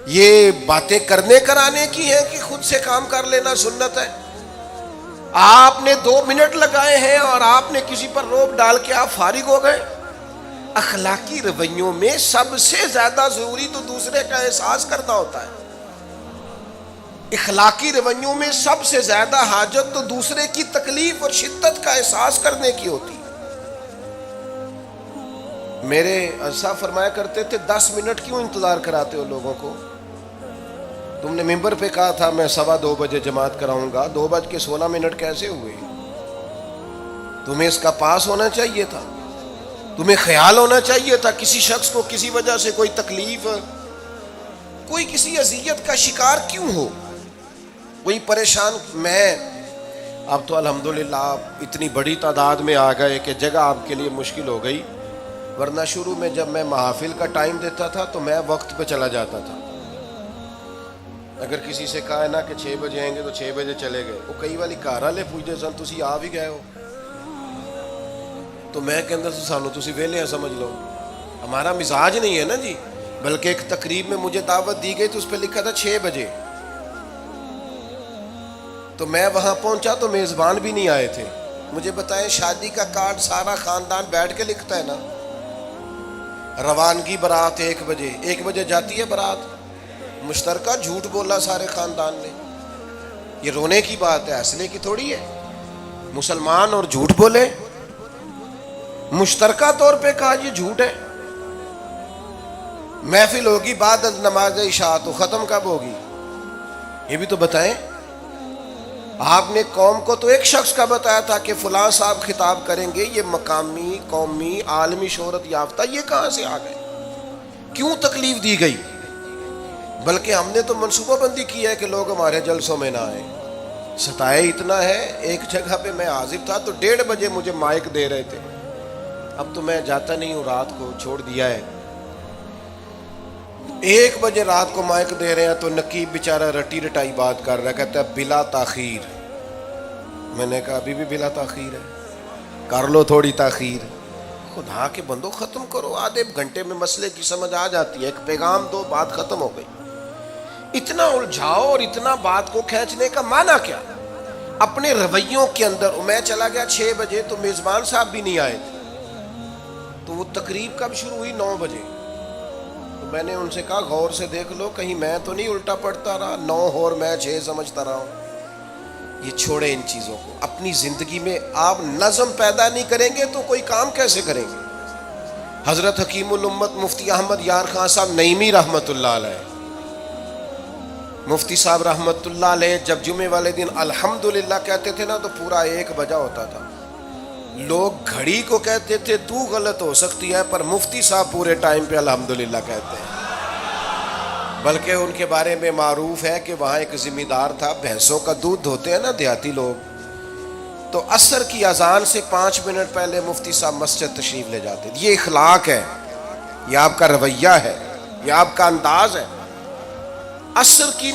یہ باتیں کرنے کرانے کی ہیں کہ خود سے کام کر لینا سنت ہے؟ آپ نے 2 منٹ لگائے ہیں اور آپ نے کسی پر روب ڈال کے آپ فارغ ہو گئے۔ اخلاقی رویوں میں سب سے زیادہ ضروری تو دوسرے کا احساس کرنا ہوتا ہے۔ اخلاقی رویوں میں سب سے زیادہ حاجت تو دوسرے کی تکلیف اور شدت کا احساس کرنے کی ہوتی ہے۔ میرے صاحب فرمایا کرتے تھے 10 منٹ کیوں انتظار کراتے ہو لوگوں کو؟ تم نے ممبر پہ کہا تھا میں 2:15 بجے جماعت کراؤں گا، 2:16 کیسے ہوئے؟ تمہیں اس کا پاس ہونا چاہیے تھا، تمہیں خیال ہونا چاہیے تھا کسی شخص کو کسی وجہ سے کوئی تکلیف، کوئی کسی اذیت کا شکار کیوں ہو، کوئی پریشان۔ میں اب تو الحمدللہ آپ اتنی بڑی تعداد میں آ گئے کہ جگہ آپ کے لیے مشکل ہو گئی، ورنہ شروع میں جب میں محافل کا ٹائم دیتا تھا تو میں وقت پہ چلا جاتا تھا۔ اگر کسی سے کہا ہے نا کہ 6 بجے آئیں گے تو 6 بجے چلے گئے، وہ کئی والی گھر والے پوچھتے سن تسی آ بھی گئے ہو، تو میں کہتا تھا سانو تسی ویلے ہیں سمجھ لو، ہمارا مزاج نہیں ہے نا جی۔ بلکہ ایک تقریب میں مجھے دعوت دی گئی تو اس پہ لکھا تھا 6 بجے، تو میں وہاں پہنچا تو میزبان بھی نہیں آئے تھے۔ مجھے بتائیں شادی کا کارڈ سارا خاندان بیٹھ کے لکھتا ہے نا، روانگی برات 1 بجے، 1 بجے جاتی ہے برات، مشترکہ جھوٹ بولا سارے خاندان نے۔ یہ رونے کی بات ہے، ہنسنے کی تھوڑی ہے۔ مسلمان اور جھوٹ بولے، مشترکہ طور پہ کہا یہ جھوٹ ہے۔ محفل ہوگی بعد از نماز عشاء، تو ختم کب ہوگی یہ بھی تو بتائیں۔ آپ نے قوم کو تو ایک شخص کا بتایا تھا کہ فلاں صاحب خطاب کریں گے، یہ مقامی، قومی، عالمی شہرت یافتہ، یہ کہاں سے آ گئے؟ کیوں تکلیف دی گئی؟ بلکہ ہم نے تو منصوبہ بندی کی ہے کہ لوگ ہمارے جلسوں میں نہ آئیں۔ ستائے اتنا ہے، ایک جگہ پہ میں حاضر تھا تو 1:30 بجے مجھے مائک دے رہے تھے، اب تو میں جاتا نہیں ہوں، رات کو چھوڑ دیا ہے۔ 1 بجے رات کو مائک دے رہے ہیں تو نقیب بیچارہ رٹی رٹائی بات کر رہا ہے، کہتا ہے بلا تاخیر۔ میں نے کہا ابھی بھی بلا تاخیر ہے، کر لو تھوڑی تاخیر۔ خدا کے بندو ختم کرو، آدھے گھنٹے میں مسئلے کی سمجھ آ جاتی ہے، ایک پیغام دو، بات ختم ہو گئی۔ اتنا الجھاؤ اور اتنا بات کو کھینچنے کا معنی کیا؟ اپنے رویوں کے اندر۔ میں چلا گیا 6 بجے تو میزبان صاحب بھی نہیں آئے تھے، تو وہ تقریب کب شروع ہوئی؟ 9 بجے۔ تو میں نے ان سے کہا غور سے دیکھ لو کہیں میں تو نہیں الٹا پڑتا رہا، 9 اور میں 6 سمجھتا رہا ہوں۔ یہ چھوڑیں ان چیزوں کو، اپنی زندگی میں آپ نظم پیدا نہیں کریں گے تو کوئی کام کیسے کریں گے؟ حضرت حکیم الامت مفتی احمد یار خان صاحب نعیمی رحمۃ اللہ علیہ، مفتی صاحب رحمۃ اللہ علیہ جب جمعے والے دن الحمدللہ کہتے تھے نا تو پورا 1 بجا ہوتا تھا۔ لوگ گھڑی کو کہتے تھے تو غلط ہو سکتی ہے، پر مفتی صاحب پورے ٹائم پہ الحمدللہ کہتے ہیں۔ بلکہ ان کے بارے میں معروف ہے کہ وہاں ایک ذمہ دار تھا، بھینسوں کا دودھ دھوتے ہیں نا دیہاتی لوگ، تو عصر کی اذان سے 5 منٹ پہلے مفتی صاحب مسجد تشریف لے جاتے۔ یہ اخلاق ہے، یہ آپ کا رویہ ہے، یہ آپ کا انداز ہے۔ عصر کی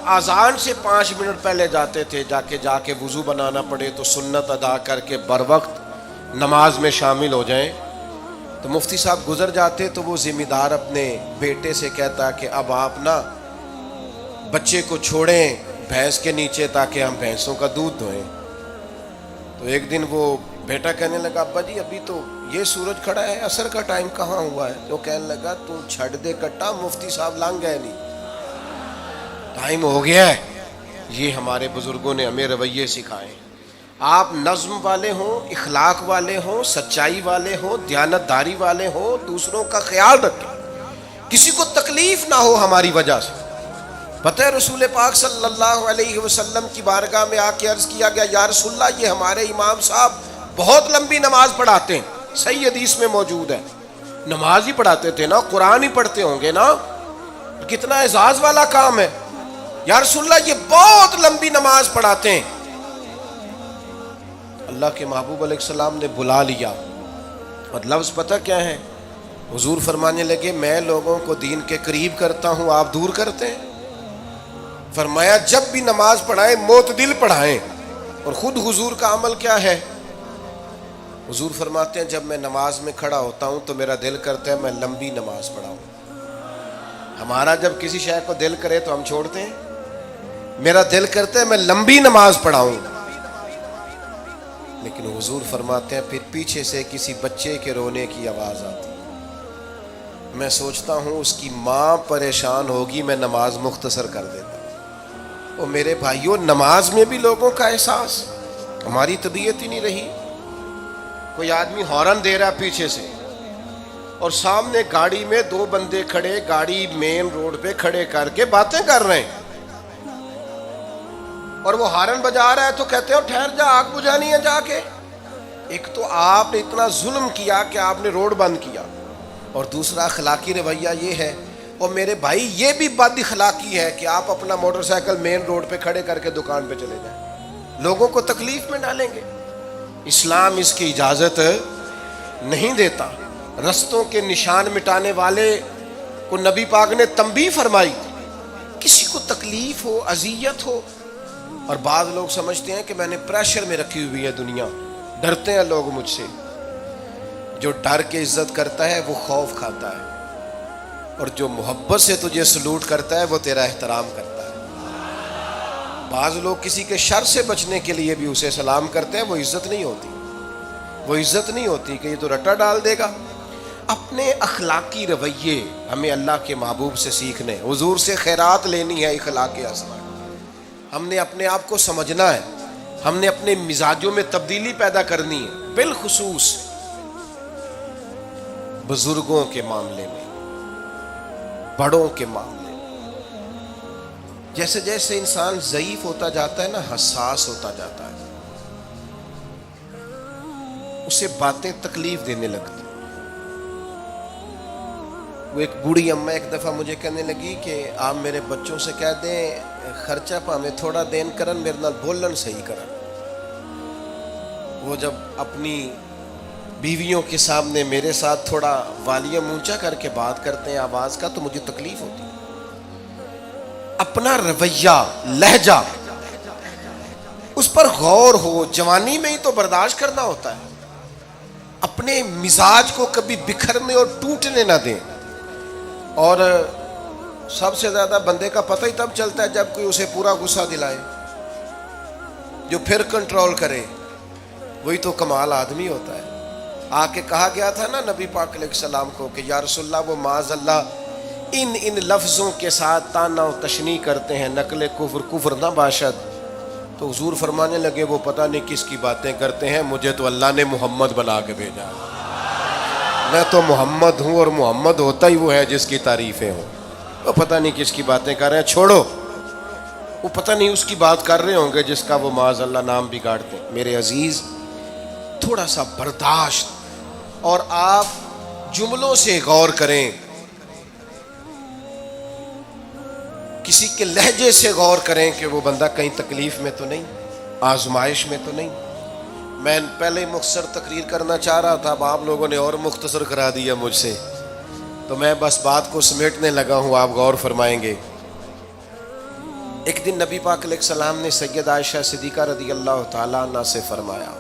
اذان سے 5 منٹ پہلے جاتے تھے، جا کے وضو بنانا پڑے تو سنت ادا کر کے بر وقت نماز میں شامل ہو جائیں۔ تو مفتی صاحب گزر جاتے تو وہ ذمہ دار اپنے بیٹے سے کہتا کہ اب آپ نا بچے کو چھوڑیں بھینس کے نیچے تاکہ ہم بھینسوں کا دودھ دھوئیں۔ تو ایک دن وہ بیٹا کہنے لگا ابا جی ابھی تو یہ سورج کھڑا ہے، عصر کا ٹائم کہاں ہوا ہے؟ تو کہنے لگا تو چھڑ دے کٹا، مفتی صاحب لنگ گئے نہیں، ٹائم ہو گیا ہے۔ یہ ہمارے بزرگوں نے ہمیں رویے سکھائے۔ آپ نظم والے ہوں، اخلاق والے ہوں، سچائی والے ہوں، دیانت داری والے ہوں، دوسروں کا خیال رکھیں، کسی کو تکلیف نہ ہو ہماری وجہ سے۔ پتہ ہے رسول پاک صلی اللہ علیہ وسلم کی بارگاہ میں آ کے عرض کیا گیا یا رسول اللہ یہ ہمارے امام صاحب بہت لمبی نماز پڑھاتے ہیں، صحیح حدیث میں موجود ہے۔ نماز ہی پڑھاتے تھے نا، قرآن ہی پڑھتے ہوں گے نا، کتنا اعزاز والا کام ہے۔ یا رسول اللہ یہ بہت لمبی نماز پڑھاتے ہیں۔ اللہ کے محبوب علیہ السلام نے بلا لیا، اور لفظ پتہ کیا ہے؟ حضور فرمانے لگے میں لوگوں کو دین کے قریب کرتا ہوں، آپ دور کرتے ہیں۔ فرمایا جب بھی نماز پڑھائیں معتدل پڑھائیں۔ اور خود حضور کا عمل کیا ہے؟ حضور فرماتے ہیں جب میں نماز میں کھڑا ہوتا ہوں تو میرا دل کرتا ہے میں لمبی نماز پڑھاؤں، ہمارا جب کسی شے کو دل کرے تو ہم چھوڑتے ہیں. میرا دل کرتا ہے میں لمبی نماز پڑھاؤں، لیکن حضور فرماتے ہیں پھر پیچھے سے کسی بچے کے رونے کی آواز آتی، میں سوچتا ہوں اس کی ماں پریشان ہوگی، میں نماز مختصر کر دیتا. اور میرے بھائیوں، نماز میں بھی لوگوں کا احساس، ہماری طبیعت ہی نہیں رہی. کوئی آدمی ہارن دے رہا پیچھے سے اور سامنے گاڑی میں 2 بندے کھڑے، گاڑی مین روڈ پہ کھڑے کر کے باتیں کر رہے ہیں، اور وہ ہارن بجا رہا ہے تو کہتے ہیں ٹھہر جا، آگ بجھانی ہے جا کے. ایک تو آپ نے اتنا ظلم کیا کہ آپ نے روڈ بند کیا، اور دوسرا اخلاقی رویہ یہ ہے. اور میرے بھائی یہ بھی بد اخلاقی ہے کہ آپ اپنا موٹر سائیکل مین روڈ پہ کھڑے کر کے دکان پہ چلے جائیں، لوگوں کو تکلیف میں ڈالیں گے. اسلام اس کی اجازت نہیں دیتا. رستوں کے نشان مٹانے والے کو نبی پاک نے تنبیہ فرمائی. کسی کو تکلیف ہو، اذیت ہو، اور بعض لوگ سمجھتے ہیں کہ میں نے پریشر میں رکھی ہوئی ہے دنیا، ڈرتے ہیں لوگ مجھ سے. جو ڈر کے عزت کرتا ہے وہ خوف کھاتا ہے، اور جو محبت سے تجھے سلوٹ کرتا ہے وہ تیرا احترام کرتا ہے. بعض لوگ کسی کے شر سے بچنے کے لیے بھی اسے سلام کرتے ہیں، وہ عزت نہیں ہوتی، وہ عزت نہیں ہوتی کہ یہ تو رٹا ڈال دے گا. اپنے اخلاقی رویے ہمیں اللہ کے محبوب سے سیکھنے، حضور سے خیرات لینی ہے. اخلاق حسنہ ہم نے اپنے آپ کو سمجھنا ہے، ہم نے اپنے مزاجوں میں تبدیلی پیدا کرنی ہے، بالخصوص بزرگوں کے معاملے میں، بڑوں کے معاملے میں. جیسے جیسے انسان ضعیف ہوتا جاتا ہے نا، حساس ہوتا جاتا ہے، اسے باتیں تکلیف دینے لگتی. وہ ایک بوڑھی اماں ایک دفعہ مجھے کہنے لگی کہ آپ میرے بچوں سے کہہ دیں خرچہ پا ہمیں تھوڑا دین کرن، میرے نال بولن صحیح کرن. وہ جب اپنی بیویوں کے سامنے میرے ساتھ تھوڑا والیوم اونچا کر کے بات کرتے ہیں آواز کا، تو مجھے تکلیف ہوتی. اپنا رویہ، لہجہ، اس پر غور ہو. جوانی میں ہی تو برداشت کرنا ہوتا ہے. اپنے مزاج کو کبھی بکھرنے اور ٹوٹنے نہ دیں. اور سب سے زیادہ بندے کا پتہ ہی تب چلتا ہے جب کوئی اسے پورا غصہ دلائے، جو پھر کنٹرول کرے، وہی تو کمال آدمی ہوتا ہے. آ کے کہا گیا تھا نا نبی پاک علیہ السلام کو کہ یا رسول اللہ وہ معاذ اللہ ان لفظوں کے ساتھ تانا و تشنیع کرتے ہیں، نقل کفر نہ باشد. تو حضور فرمانے لگے وہ پتہ نہیں کس کی باتیں کرتے ہیں، مجھے تو اللہ نے محمد بنا کے بھیجا، میں تو محمد ہوں، اور محمد ہوتا ہی وہ ہے جس کی تعریفیں ہوں. وہ پتہ نہیں کس کی باتیں کر رہے ہیں، چھوڑو. وہ پتہ نہیں اس کی بات کر رہے ہوں گے جس کا وہ معاذ اللہ نام بگاڑتے. میرے عزیز، تھوڑا سا برداشت، اور آپ جملوں سے غور کریں، کسی کے لہجے سے غور کریں کہ وہ بندہ کہیں تکلیف میں تو نہیں، آزمائش میں تو نہیں. میں پہلے ہی مختصر تقریر کرنا چاہ رہا تھا، اب آپ لوگوں نے اور مختصر کرا دیا مجھ سے، تو میں بس بات کو سمیٹنے لگا ہوں، آپ غور فرمائیں گے. ایک دن نبی پاک علیہ السلام نے سید عائشہ صدیقہ رضی اللہ تعالیٰ عنہ سے فرمایا.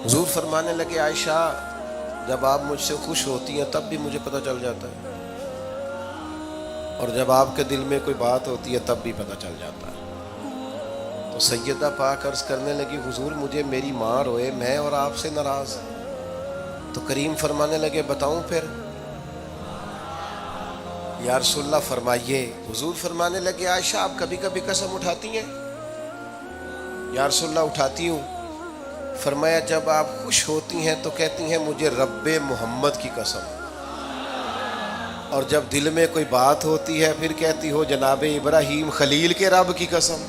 حضور فرمانے لگے عائشہ جب آپ مجھ سے خوش ہوتی ہیں تب بھی مجھے پتہ چل جاتا ہے، اور جب آپ کے دل میں کوئی بات ہوتی ہے تب بھی پتہ چل جاتا ہے. تو سیدہ پاک عرض کرنے لگی حضور مجھے میری ماں روئے، میں اور آپ سے ناراض. تو کریم فرمانے لگے بتاؤں پھر؟ یا رسول اللہ فرمائیے. حضور فرمانے لگے عائشہ آپ کبھی کبھی قسم اٹھاتی ہیں؟ یا رسول اللہ اٹھاتی ہوں. فرمایا جب آپ خوش ہوتی ہیں تو کہتی ہیں مجھے رب محمد کی قسم، اور جب دل میں کوئی بات ہوتی ہے پھر کہتی ہو جناب ابراہیم خلیل کے رب کی قسم.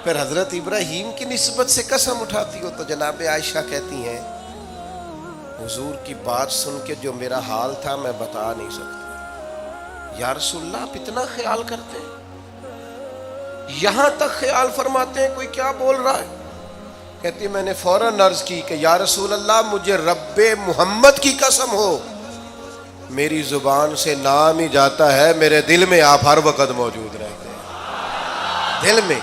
پھر حضرت ابراہیم کی نسبت سے قسم اٹھاتی ہو. تو جناب عائشہ کہتی ہیں حضور کی بات سن کے جو میرا حال تھا میں بتا نہیں سکتی. یا رسول اللہ آپ اتنا خیال کرتے ہیں، یہاں تک خیال فرماتے ہیں کوئی کیا بول رہا ہے؟ کہتی میں نے فوراً عرض کی کہ یا رسول اللہ مجھے رب محمد کی قسم ہو، میری زبان سے نام ہی جاتا ہے، میرے دل میں آپ ہر وقت موجود رہتے ہیں، دل میں.